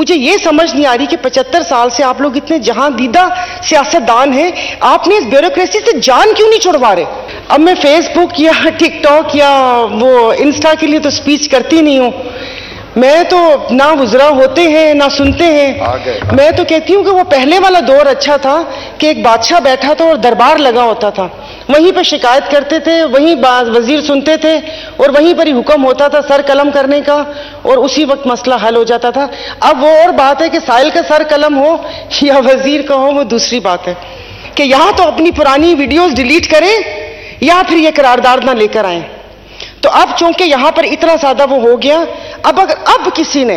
मुझे ये समझ नहीं आ रही कि 75 साल से आप लोग इतने जहां दीदा सियासतदान हैं, आपने इस ब्यूरोक्रेसी से जान क्यों नहीं छुड़वा रहे? अब मैं फेसबुक या टिकटॉक या वो इंस्टा के लिए तो स्पीच करती नहीं हूं। मैं तो ना गुजरा होते हैं ना सुनते हैं। मैं तो कहती हूँ कि वो पहले वाला दौर अच्छा था कि एक बादशाह बैठा था और दरबार लगा होता था, वहीं पर शिकायत करते थे, वहीं वजीर सुनते थे और वहीं पर ही हुक्म होता था सर कलम करने का और उसी वक्त मसला हल हो जाता था। अब वो और बात है कि साहिल का सर कलम हो या वजीर का हो, वो दूसरी बात है कि यहाँ तो अपनी पुरानी वीडियोस डिलीट करें या फिर ये करारदाद ना लेकर आए। तो अब चूंकि यहां पर इतना ज्यादा वो हो गया, अब किसी ने,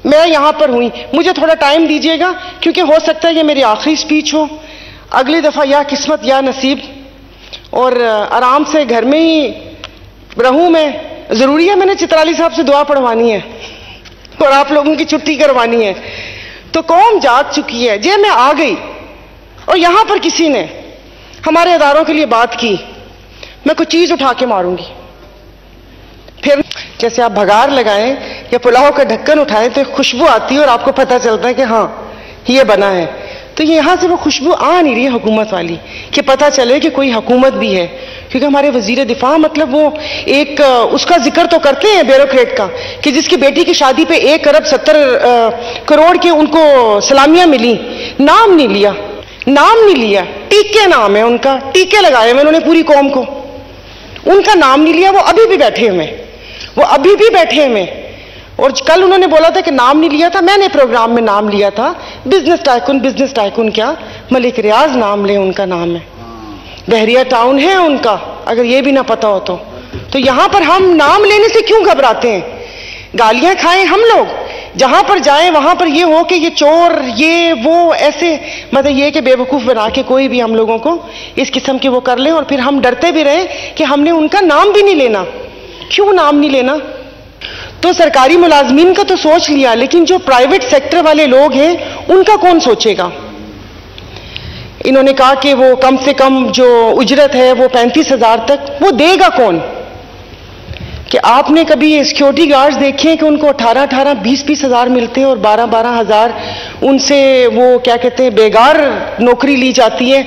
मैं यहां पर हुई, मुझे थोड़ा टाइम दीजिएगा क्योंकि हो सकता है ये मेरी आखिरी स्पीच हो। अगली दफा या किस्मत या नसीब, और आराम से घर में ही रहूं मैं। जरूरी है मैंने चित्राली साहब से दुआ पढ़वानी है और आप लोगों की छुट्टी करवानी है। तो कौम जाग चुकी है। जे मैं आ गई और यहां पर किसी ने हमारे अदारों के लिए बात की, मैं कोई चीज उठा के मारूंगी। फिर जैसे आप भगार लगाएं या पुलाव का ढक्कन उठाएं तो खुशबू आती है और आपको पता चलता है कि हाँ ये बना है। तो यहां से वो खुशबू आ नहीं रही है हुकूमत वाली कि पता चले कि कोई हुकूमत भी है। क्योंकि हमारे वजीर दिफा मतलब वो एक उसका जिक्र तो करते हैं ब्यूरोक्रेट का कि जिसकी बेटी की शादी पे 1 अरब 70 करोड़ के उनको सलामियां मिली, नाम नहीं लिया। टीके नाम है उनका, टीके लगाए हुए उन्होंने पूरी कौम को, उनका नाम नहीं लिया। वो अभी भी बैठे हुए और कल उन्होंने बोला था कि नाम नहीं लिया था, मैंने प्रोग्राम में नाम लिया था। बिजनेस टाइकून क्या, मलिक रियाज नाम ले, उनका नाम है, बहरिया टाउन है उनका, अगर ये भी ना पता हो तो यहां पर हम नाम लेने से क्यों घबराते हैं? गालियां खाएं हम लोग, जहां पर जाएं वहां पर ये हो कि ये चोर, ये वो, ऐसे मतलब ये कि बेवकूफ बना के कोई भी हम लोगों को इस किस्म के वो कर ले और फिर हम डरते भी रहे कि हमने उनका नाम भी नहीं लेना। क्यों नाम नहीं लेना? तो सरकारी मुलाजमीन का तो सोच लिया, लेकिन जो प्राइवेट सेक्टर वाले लोग हैं उनका कौन सोचेगा? इन्होंने कहा कि वो कम से कम जो उजरत है वो 35,000 तक, वो देगा कौन? कि आपने कभी सिक्योरिटी गार्ड्स देखे हैं कि उनको 18,18, 20-20 हजार मिलते हैं और 12-12 हजार उनसे वो क्या कहते हैं बेगार नौकरी ली जाती है।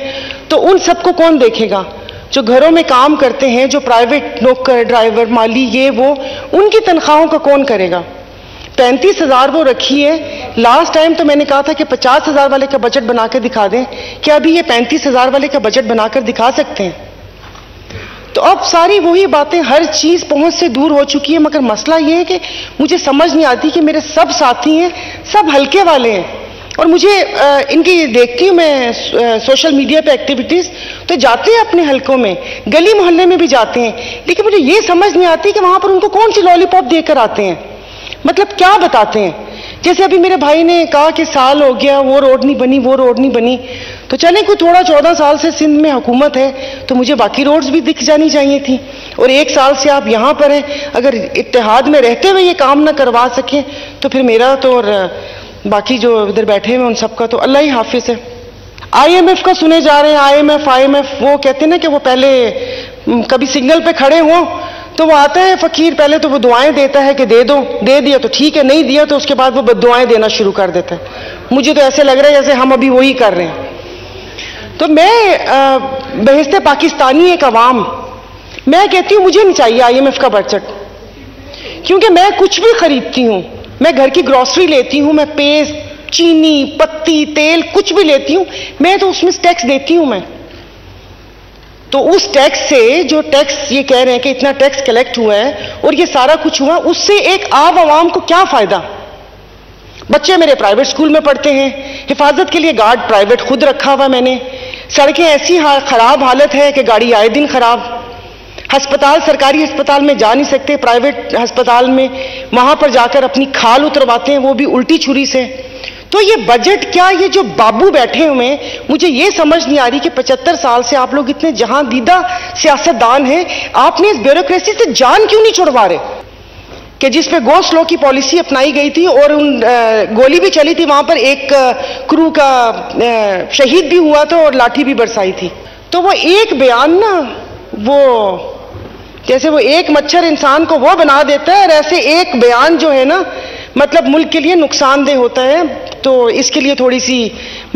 तो उन सबको कौन देखेगा? जो घरों में काम करते हैं, जो प्राइवेट नौकर, ड्राइवर, माली, ये वो, उनकी तनख्वाहों का कौन करेगा? 35,000 वो रखी है। लास्ट टाइम तो मैंने कहा था कि 50,000 वाले का बजट बनाकर दिखा दें। क्या अभी ये 35,000 वाले का बजट बनाकर दिखा सकते हैं? तो अब सारी वही बातें, हर चीज पहुंच से दूर हो चुकी है। मगर मसला ये है कि मुझे समझ नहीं आती कि मेरे सब साथी हैं, सब हल्के वाले हैं और मुझे इनकी देखती हूँ मैं सोशल मीडिया पे एक्टिविटीज, तो जाते हैं अपने हलकों में, गली मोहल्ले में भी जाते हैं, लेकिन मुझे ये समझ नहीं आती कि वहां पर उनको कौन सी लॉलीपॉप देकर आते हैं, मतलब क्या बताते हैं। जैसे अभी मेरे भाई ने कहा कि साल हो गया वो रोड नहीं बनी, तो चले कोई थोड़ा 14 साल से सिंध में हुकूमत है तो मुझे बाकी रोड्स भी दिख जानी चाहिए थी। और 1 साल से आप यहाँ पर हैं, अगर इत्तेहाद में रहते हुए ये काम ना करवा सके तो फिर मेरा तो और बाकी जो इधर बैठे हैं उन सबका तो अल्लाह ही हाफिज है। IMF का सुने जा रहे हैं, IMF वो कहते हैं ना कि वो पहले कभी सिग्नल पे खड़े हों तो वो आता है फकीर, पहले तो वो दुआएं देता है कि दे दो, दे दिया तो ठीक है, नहीं दिया तो उसके बाद वो बद्दुआएं देना शुरू कर देता है। मुझे तो ऐसे लग रहा है जैसे हम अभी वही कर रहे हैं। तो मैं बहिस्ते पाकिस्तानी एक अवाम, मैं कहती हूँ मुझे नहीं चाहिए IMF का बजट, क्योंकि मैं कुछ भी खरीदती हूँ, मैं घर की ग्रॉसरी लेती हूँ, मैं पेस्ट, चीनी, पत्ती, तेल कुछ भी लेती हूँ, मैं तो उसमें टैक्स देती हूँ मैं। तो उस टैक्स से, जो टैक्स ये कह रहे हैं कि इतना टैक्स कलेक्ट हुआ है और ये सारा कुछ हुआ, उससे एक आम आवाम को क्या फायदा? बच्चे मेरे प्राइवेट स्कूल में पढ़ते हैं, हिफाजत के लिए गार्ड प्राइवेट खुद रखा हुआ मैंने, सड़कें ऐसी खराब हालत है कि गाड़ी आए दिन खराब, अस्पताल, सरकारी अस्पताल में जा नहीं सकते, प्राइवेट अस्पताल में वहां पर जाकर अपनी खाल उतरवाते हैं, वो भी उल्टी छुरी से। तो ये बजट क्या, ये जो बाबू बैठे हुए हैं, मुझे ये समझ नहीं आ रही कि 75 साल से आप लोग इतने जहां दीदा सियासतदान हैं, आपने इस ब्यूरोक्रेसी से जान क्यों नहीं छुड़वा रहे? कि जिस पे गो स्लो की पॉलिसी अपनाई गई थी और गोली भी चली थी वहां पर, एक क्रू का शहीद भी हुआ था और लाठी भी बरसाई थी। तो वो एक बयान ना, वो जैसे वो एक मच्छर इंसान को वो बना देता है, और ऐसे एक बयान जो है ना, मतलब मुल्क के लिए नुकसानदेह होता है। तो इसके लिए थोड़ी सी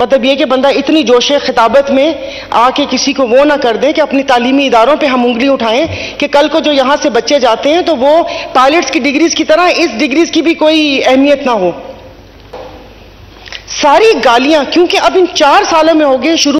मतलब ये कि बंदा इतनी जोश खिताबत में आके किसी को वो ना कर दे कि अपनी तालीमी इदारों पे हम उंगली उठाएं कि कल को जो यहाँ से बच्चे जाते हैं तो वो पायलट्स की डिग्रीज की तरह इस डिग्रीज की भी कोई अहमियत ना हो। सारी गालियां, क्योंकि अब इन 4 सालों में हो गए शुरू